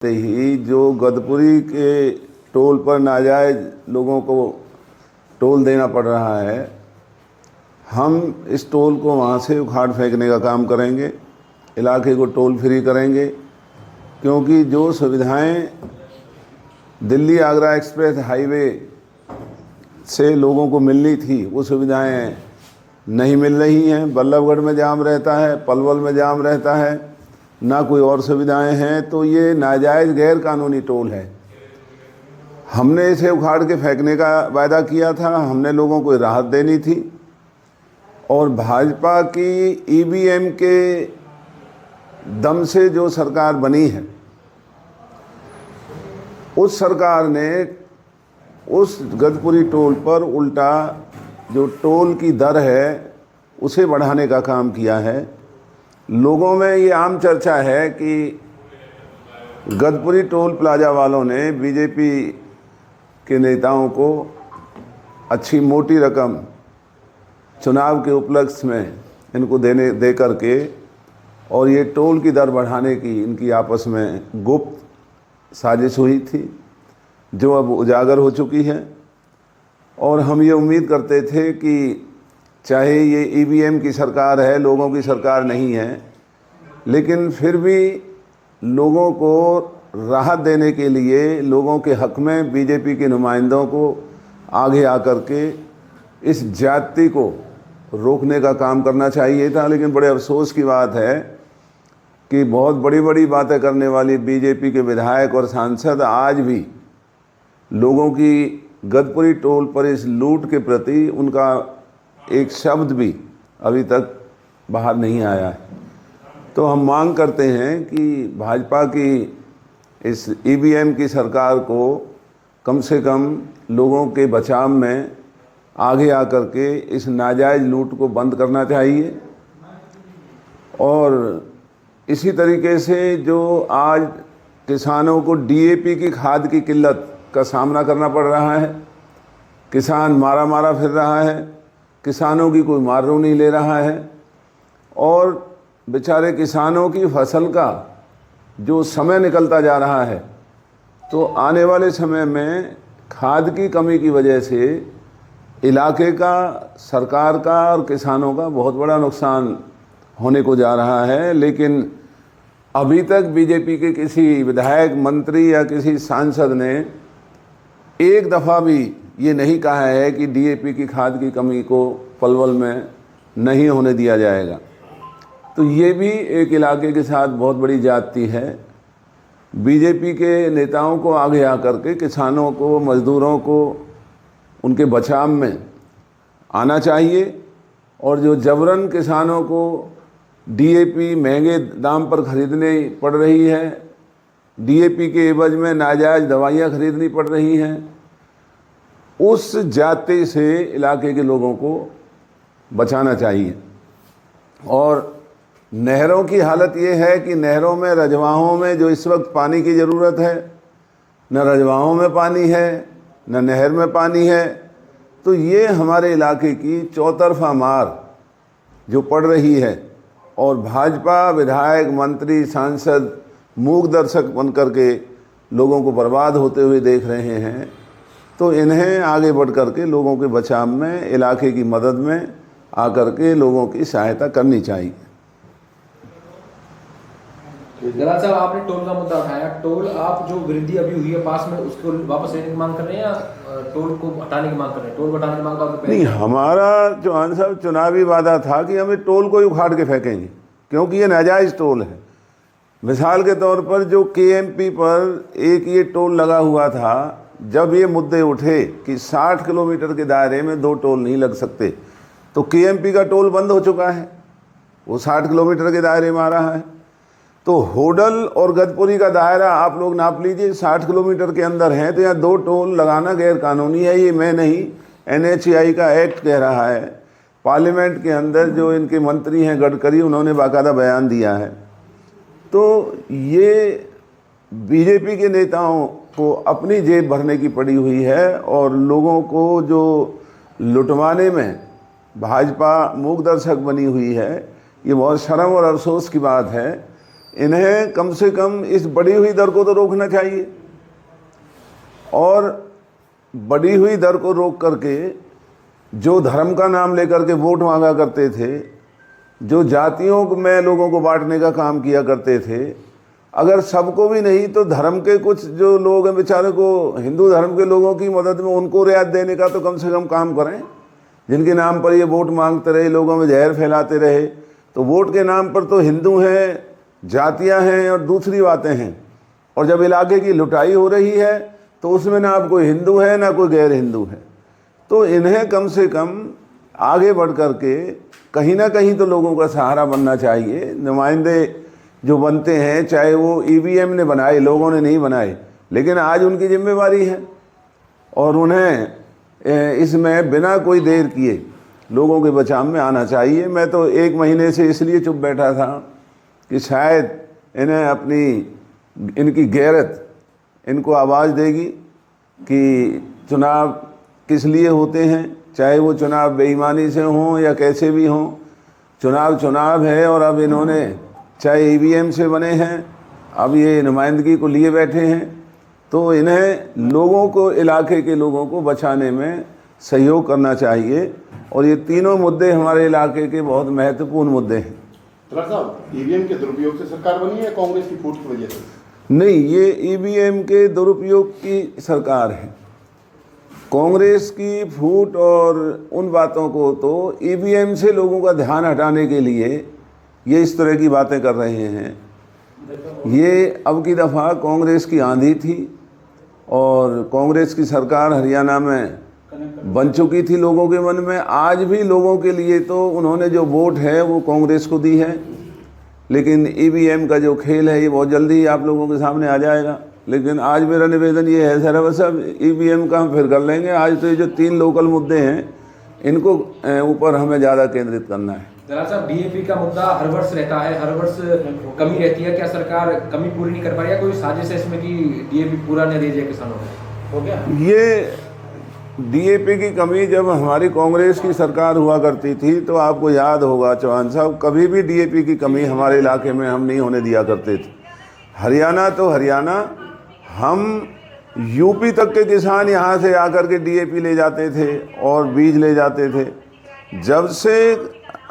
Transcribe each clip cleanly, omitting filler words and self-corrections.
ही जो गदपुरी के टोल पर नाजायज़ लोगों को टोल देना पड़ रहा है, हम इस टोल को वहाँ से उखाड़ फेंकने का काम करेंगे, इलाके को टोल फ्री करेंगे। क्योंकि जो सुविधाएं दिल्ली आगरा एक्सप्रेस हाईवे से लोगों को मिलनी थी वो सुविधाएं नहीं मिल रही हैं। बल्लभगढ़ में जाम रहता है, पलवल में जाम रहता है, ना कोई और सुविधाएं हैं। तो ये नाजायज़ गैर कानूनी टोल है। हमने इसे उखाड़ के फेंकने का वायदा किया था, हमने लोगों को राहत देनी थी। और भाजपा की ईवीएम के दम से जो सरकार बनी है, उस सरकार ने उस गदपुरी टोल पर उल्टा जो टोल की दर है उसे बढ़ाने का काम किया है। लोगों में ये आम चर्चा है कि गदपुरी टोल प्लाजा वालों ने बीजेपी के नेताओं को अच्छी मोटी रकम चुनाव के उपलक्ष्य में इनको दे करके और ये टोल की दर बढ़ाने की इनकी आपस में गुप्त साजिश हुई थी, जो अब उजागर हो चुकी है। और हम ये उम्मीद करते थे कि चाहे ये ईवीएम की सरकार है, लोगों की सरकार नहीं है, लेकिन फिर भी लोगों को राहत देने के लिए लोगों के हक में बीजेपी के नुमाइंदों को आगे आकर के इस जाति को रोकने का काम करना चाहिए था। लेकिन बड़े अफसोस की बात है कि बहुत बड़ी बड़ी बातें करने वाली बीजेपी के विधायक और सांसद आज भी लोगों की गदपुरी टोल पर इस लूट के प्रति उनका एक शब्द भी अभी तक बाहर नहीं आया है। तो हम मांग करते हैं कि भाजपा की इस ईवीएम की सरकार को कम से कम लोगों के बचाव में आगे आकर के इस नाजायज़ लूट को बंद करना चाहिए। और इसी तरीके से जो आज किसानों को डीएपी की खाद की किल्लत का सामना करना पड़ रहा है, किसान मारा फिर रहा है, किसानों की कोई मार नहीं ले रहा है, और बेचारे किसानों की फसल का जो समय निकलता जा रहा है, तो आने वाले समय में खाद की कमी की वजह से इलाके का, सरकार का और किसानों का बहुत बड़ा नुकसान होने को जा रहा है। लेकिन अभी तक बीजेपी के किसी विधायक, मंत्री या किसी सांसद ने एक दफ़ा भी ये नहीं कहा है कि डीएपी की खाद की कमी को पलवल में नहीं होने दिया जाएगा। तो ये भी एक इलाके के साथ बहुत बड़ी ज्यादती है। बीजेपी के नेताओं को आगे आकर के किसानों को, मजदूरों को उनके बचाव में आना चाहिए। और जो जबरन किसानों को डीएपी महंगे दाम पर खरीदने पड़ रही है, डीएपी के एवज में नाजायज़ दवाइयाँ खरीदनी पड़ रही हैं, उस जाति से इलाके के लोगों को बचाना चाहिए। और नहरों की हालत ये है कि नहरों में, रजवाहों में जो इस वक्त पानी की ज़रूरत है, न रजवाहों में पानी है, न नहर में पानी है। तो ये हमारे इलाके की चौतरफा मार जो पड़ रही है, और भाजपा विधायक, मंत्री, सांसद मूक दर्शक बन कर के लोगों को बर्बाद होते हुए देख रहे हैं। तो इन्हें आगे बढ़ कर के लोगों के बचाव में, इलाके की मदद में आकर के लोगों की सहायता करनी चाहिए। गलाल साहब, आपने टोल का मुद्दा उठाया। टोल आप जो वृद्धि अभी हुई है पास में, उसको वापस लेने की मांग कर रहे हैं या टोल को हटाने की मांग कर रहे हैं? टोल हटाने की मांग का नहीं, हमारा चौहान साहब चुनावी वादा था कि हम टोल को ही उखाड़ के फेंकेंगे, क्योंकि ये नाजायज़ टोल है। मिसाल के तौर पर जो केएमपी पर एक ये टोल लगा हुआ था, जब ये मुद्दे उठे कि 60 किलोमीटर के दायरे में 2 टोल नहीं लग सकते, तो केएमपी का टोल बंद हो चुका है, वो 60 किलोमीटर के दायरे में आ रहा है। तो होडल और गदपुरी का दायरा आप लोग नाप लीजिए, 60 किलोमीटर के अंदर हैं, तो यहाँ 2 टोल लगाना गैर कानूनी है। ये मैं नहीं, NHAI का एक्ट कह रहा है। पार्लियामेंट के अंदर जो इनके मंत्री हैं गडकरी, उन्होंने बाकायदा बयान दिया है। तो ये बीजेपी के नेताओं को अपनी जेब भरने की पड़ी हुई है, और लोगों को जो लुटवाने में भाजपा मूक दर्शक बनी हुई है। ये बहुत शर्म और अफसोस की बात है इन्हें कम से कम इस बढ़ी हुई दर को तो रोकना चाहिए, और बढ़ी हुई दर को रोक करके जो धर्म का नाम लेकर के वोट मांगा करते थे, जो जातियों में लोगों को बांटने का काम किया करते थे, अगर सबको भी नहीं तो धर्म के कुछ जो लोग हैं बेचारे को, हिंदू धर्म के लोगों की मदद में उनको रियायत देने का तो कम से कम काम करें। जिनके नाम पर ये वोट मांगते रहे, लोगों में जहर फैलाते रहे, तो वोट के नाम पर तो हिंदू हैं, जातियां हैं और दूसरी बातें हैं। और जब इलाके की लुटाई हो रही है तो उसमें ना अब कोई हिंदू है ना कोई गैर हिंदू है। तो इन्हें कम से कम आगे बढ़ कर के कहीं ना कहीं तो लोगों का सहारा बनना चाहिए। नुमाइंदे जो बनते हैं, चाहे वो ईवीएम ने बनाए, लोगों ने नहीं बनाए, लेकिन आज उनकी जिम्मेवारी है और उन्हें इसमें बिना कोई देर किए लोगों के बचाव में आना चाहिए। मैं तो 1 महीने से इसलिए चुप बैठा था कि शायद इन्हें अपनी इनकी गैरत इनको आवाज़ देगी कि चुनाव किस लिए होते हैं, चाहे वो चुनाव बेईमानी से हों या कैसे भी हों, चुनाव है। और अब इन्होंने चाहे ईवीएम से बने हैं, अब ये नुमाइंदगी को लिए बैठे हैं, तो इन्हें लोगों को, इलाके के लोगों को बचाने में सहयोग करना चाहिए। और ये तीनों मुद्दे हमारे इलाके के बहुत महत्वपूर्ण मुद्दे हैं। तलवार साहब, ईवीएम के दुरुपयोग से सरकार बनी है कांग्रेस की फूट की वजह से? नहीं, ये ईवीएम के दुरुपयोग की सरकार है। कांग्रेस की फूट और उन बातों को तो ईवीएम से लोगों का ध्यान हटाने के लिए ये इस तरह की बातें कर रहे हैं। ये अब की दफ़ा कांग्रेस की आंधी थी और कांग्रेस की सरकार हरियाणा में बन चुकी थी लोगों के मन में। आज भी लोगों के लिए तो उन्होंने जो वोट है वो कांग्रेस को दी है, लेकिन ईवीएम का जो खेल है ये बहुत जल्दी आप लोगों के सामने आ जाएगा। लेकिन आज मेरा निवेदन ये है सर, साहब ईवीएम का हम फिर कर लेंगे। आज तो ये जो 3 लोकल मुद्दे हैं इनको ऊपर हमें ज़्यादा केंद्रित करना है। दलाल साहब, डीएपी का मुद्दा हर वर्ष रहता है, हर वर्ष कमी रहती है, क्या सरकार कमी पूरी नहीं कर पा रही है? कोई साजिश है इसमें कि डीएपी पूरा न दे जाए किसानों को? हो गया ये डीएपी की कमी जब हमारी कांग्रेस की सरकार हुआ करती थी तो आपको याद होगा चौहान साहब, कभी भी डीएपी की कमी हमारे इलाके में हम नहीं होने दिया करते थे। हरियाणा तो हरियाणा, हम यूपी तक के किसान यहाँ से आकर के डीएपी ले जाते थे और बीज ले जाते थे। जब से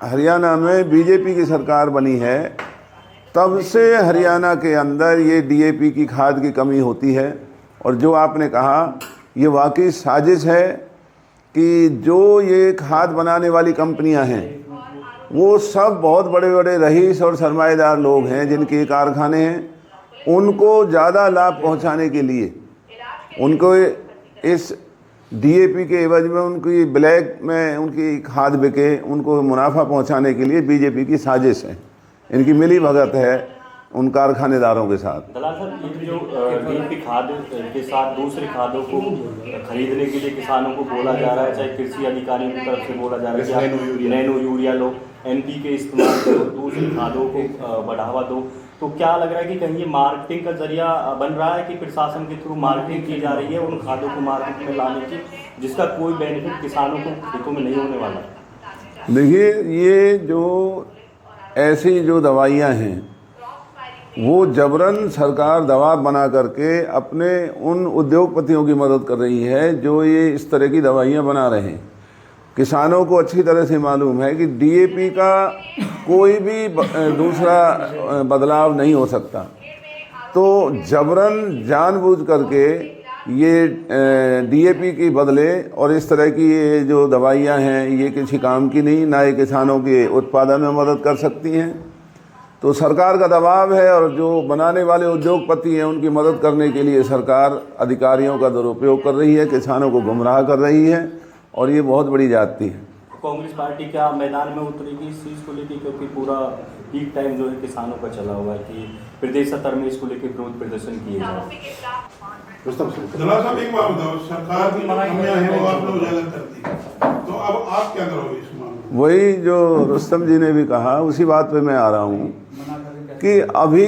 हरियाणा में बीजेपी की सरकार बनी है तब से हरियाणा के अंदर ये डीएपी की खाद की कमी होती है। और जो आपने कहा ये वाकई साजिश है कि जो ये खाद बनाने वाली कंपनियां हैं वो सब बहुत बड़े बड़े रईस और सरमाएदार लोग हैं जिनके कारखाने हैं। उनको ज़्यादा लाभ पहुंचाने के लिए उनको इस डीएपी के एवज में उनकी ब्लैक में उनकी खाद बिके, उनको मुनाफा पहुंचाने के लिए बीजेपी की साजिश है, इनकी मिली भगत है उन कारखानेदारों के साथ। दलाल साहब, ये जो डीएपी खाद के साथ दूसरी खादों को खरीदने के लिए किसानों को बोला जा रहा है, चाहे कृषि अधिकारियों की तरफ से बोला जा रहा है कि नैनो यूरिया लो, एनपी के इस्तेमाल करो, दूसरी खादों को बढ़ावा दो, तो क्या लग रहा है कि कहीं ये मार्केटिंग का जरिया बन रहा है कि प्रशासन के थ्रू मार्केटिंग की जा रही है उन खादों को मार्केट में लाने की, जिसका कोई बेनिफिट किसानों को खेतों में नहीं होने वाला? देखिए, ये जो ऐसी जो दवाइयाँ हैं वो जबरन सरकार दवा बना करके अपने उन उद्योगपतियों की मदद कर रही है जो ये इस तरह की दवाइयाँ बना रहे हैं। किसानों को अच्छी तरह से मालूम है कि डीएपी का कोई भी दूसरा बदलाव नहीं हो सकता, तो जबरन जानबूझ करके ये डीएपी के बदले और इस तरह की ये जो दवाइयाँ हैं ये किसी काम की नहीं, ना ये किसानों के उत्पादन में मदद कर सकती हैं। तो सरकार का दबाव है और जो बनाने वाले उद्योगपति हैं उनकी मदद करने के लिए सरकार अधिकारियों का दुरुपयोग कर रही है, किसानों को गुमराह कर रही है और ये बहुत बड़ी जाती है। कांग्रेस पार्टी क्या मैदान में उतरेगी इस चीज़ को लेकर, क्योंकि पूरा पीक टाइम जो है किसानों का चला हुआ है कि प्रदेश स्तर में इसको लेकर विरोध प्रदर्शन किए जाए? दलाल साहब, एक बात बताओ, सरकार की कमियां हैं वो आपने उजागर कर दी, तो अब आप क्या करोगे इस मामले में? वही जो रुस्तम जी ने भी कहा उसी बात पे मैं आ रहा हूँ कि अभी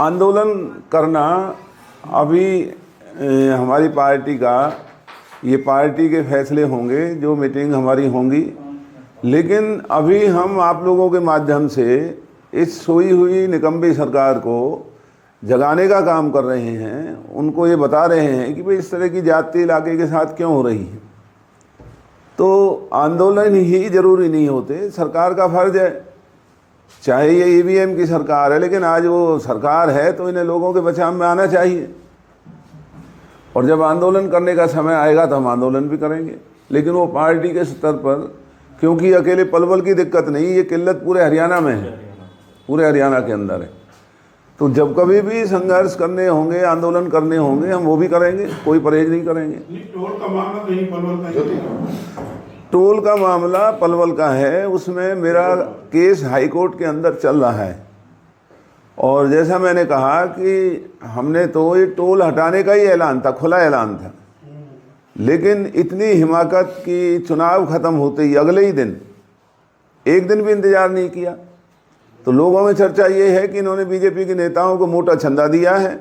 आंदोलन करना, अभी हमारी पार्टी का ये पार्टी के फैसले होंगे, जो मीटिंग हमारी होंगी, लेकिन अभी हम आप लोगों के माध्यम से इस सोई हुई निकम्बी सरकार को जगाने का काम कर रहे हैं। उनको ये बता रहे हैं कि भाई इस तरह की जाति इलाके के साथ क्यों हो रही है। तो आंदोलन ही ज़रूरी नहीं होते, सरकार का फ़र्ज़ है, चाहे ये ईवीएम की सरकार है, लेकिन आज वो सरकार है तो इन्हें लोगों के बचाव में आना चाहिए। और जब आंदोलन करने का समय आएगा तो हम आंदोलन भी करेंगे, लेकिन वो पार्टी के स्तर पर, क्योंकि अकेले पलवल की दिक्कत नहीं, ये किल्लत पूरे हरियाणा में है, पूरे हरियाणा के अंदर है। तो जब कभी भी संघर्ष करने होंगे, आंदोलन करने होंगे, हम वो भी करेंगे, कोई परहेज नहीं करेंगे। टोल का मामला नहीं पलवल का ही। टोल का मामला पलवल का है, उसमें मेरा केस हाई कोर्ट के अंदर चल रहा है। और जैसा मैंने कहा कि हमने तो ये टोल हटाने का ही ऐलान था, खुला ऐलान था, लेकिन इतनी हिमाकत की चुनाव ख़त्म होते ही अगले ही दिन, एक दिन भी इंतज़ार नहीं किया। तो लोगों में चर्चा ये है कि इन्होंने बीजेपी के नेताओं को मोटा चंदा दिया है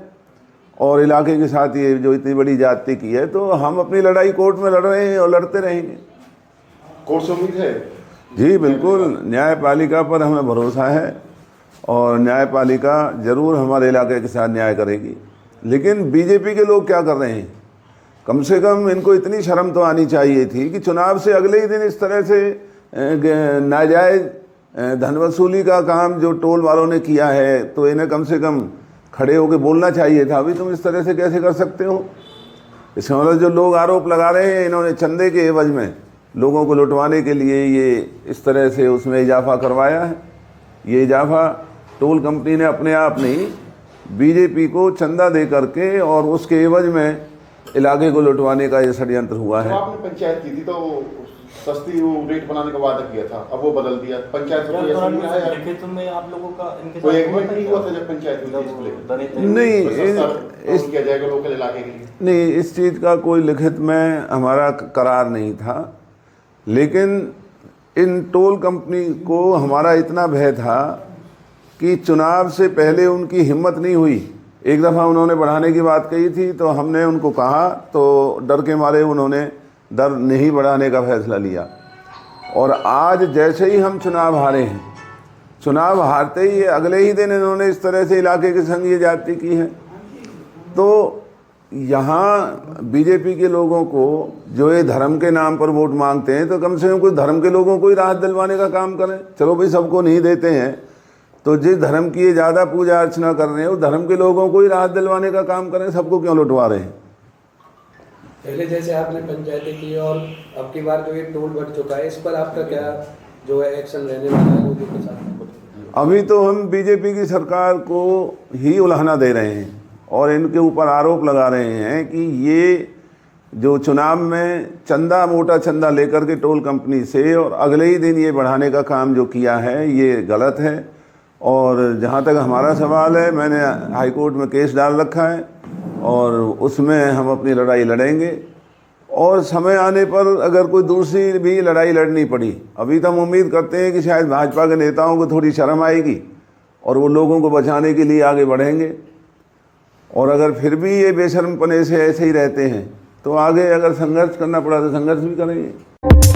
और इलाके के साथ ये जो इतनी बड़ी जाति की है। तो हम अपनी लड़ाई कोर्ट में लड़ रहे हैं और लड़ते रहेंगे। कोर्ट से उम्मीद है? जी बिल्कुल, न्यायपालिका पर हमें भरोसा है और न्यायपालिका ज़रूर हमारे इलाके के साथ न्याय करेगी। लेकिन बीजेपी के लोग क्या कर रहे हैं, कम से कम इनको इतनी शर्म तो आनी चाहिए थी कि चुनाव से अगले ही दिन इस तरह से नाजायज़ धन वसूली का काम जो टोल वालों ने किया है, तो इन्हें कम से कम खड़े होकर बोलना चाहिए था, अभी तुम इस तरह से कैसे कर सकते हो। इसका मतलब जो लोग आरोप लगा रहे हैं, इन्होंने चंदे के एवज में लोगों को लुटवाने के लिए ये इस तरह से उसमें इजाफा करवाया है। ये इजाफा टोल कंपनी ने अपने आप नहीं, बीजेपी को चंदा दे करके और उसके एवज में इलाके को लुटवाने का ये षड्यंत्र हुआ है। आपने पंचायत की थी तो सस्ती वो रेट बनाने का वादा किया था, अब वो बदल दिया। पंचायत में लिखित में आप लोगों का इनके कोई एग्रीमेंट नहीं हुआ था जब पंचायत में? नहीं, इस किया जाएगा लोकल इलाके के लिए? नहीं, इस चीज़ का कोई लिखित में हमारा करार नहीं था, लेकिन इन टोल कंपनी को हमारा इतना भय था कि चुनाव से पहले उनकी हिम्मत नहीं हुई। एक दफ़ा उन्होंने बढ़ाने की बात कही थी तो हमने उनको कहा, तो डर के मारे उन्होंने दर नहीं बढ़ाने का फैसला लिया। और आज जैसे ही हम चुनाव हारे हैं, चुनाव हारते ही अगले ही दिन इन्होंने इस तरह से इलाके के संग ये जाति की है। तो यहाँ बीजेपी के लोगों को जो ये धर्म के नाम पर वोट मांगते हैं, तो कम से कम कोई धर्म के लोगों को ही राहत दिलवाने का काम करें। चलो भाई, सबको नहीं देते हैं, तो जिस धर्म की ये ज़्यादा पूजा अर्चना कर रहे हैं उस धर्म के लोगों को ही राहत दिलवाने का काम करें, सबको क्यों लुटवा रहे हैं। पहले जैसे आपने पंचायतें की और अब की बार जो ये टोल बढ़ चुका है, इस पर आपका क्या जो है एक्शन रहने वाला है लोगों के साथ? अभी तो हम बीजेपी की सरकार को ही उलाहना दे रहे हैं और इनके ऊपर आरोप लगा रहे हैं कि ये जो चुनाव में चंदा, मोटा चंदा लेकर के टोल कंपनी से और अगले ही दिन ये बढ़ाने का काम जो किया है, ये गलत है। और जहाँ तक हमारा सवाल है, मैंने हाई कोर्ट में केस डाल रखा है और उसमें हम अपनी लड़ाई लड़ेंगे। और समय आने पर अगर कोई दूसरी भी लड़ाई लड़नी पड़ी, अभी तो हम उम्मीद करते हैं कि शायद भाजपा के नेताओं को थोड़ी शर्म आएगी और वो लोगों को बचाने के लिए आगे बढ़ेंगे। और अगर फिर भी ये बेशर्मपने से ऐसे ही रहते हैं तो आगे अगर संघर्ष करना पड़ा तो संघर्ष भी करेंगे।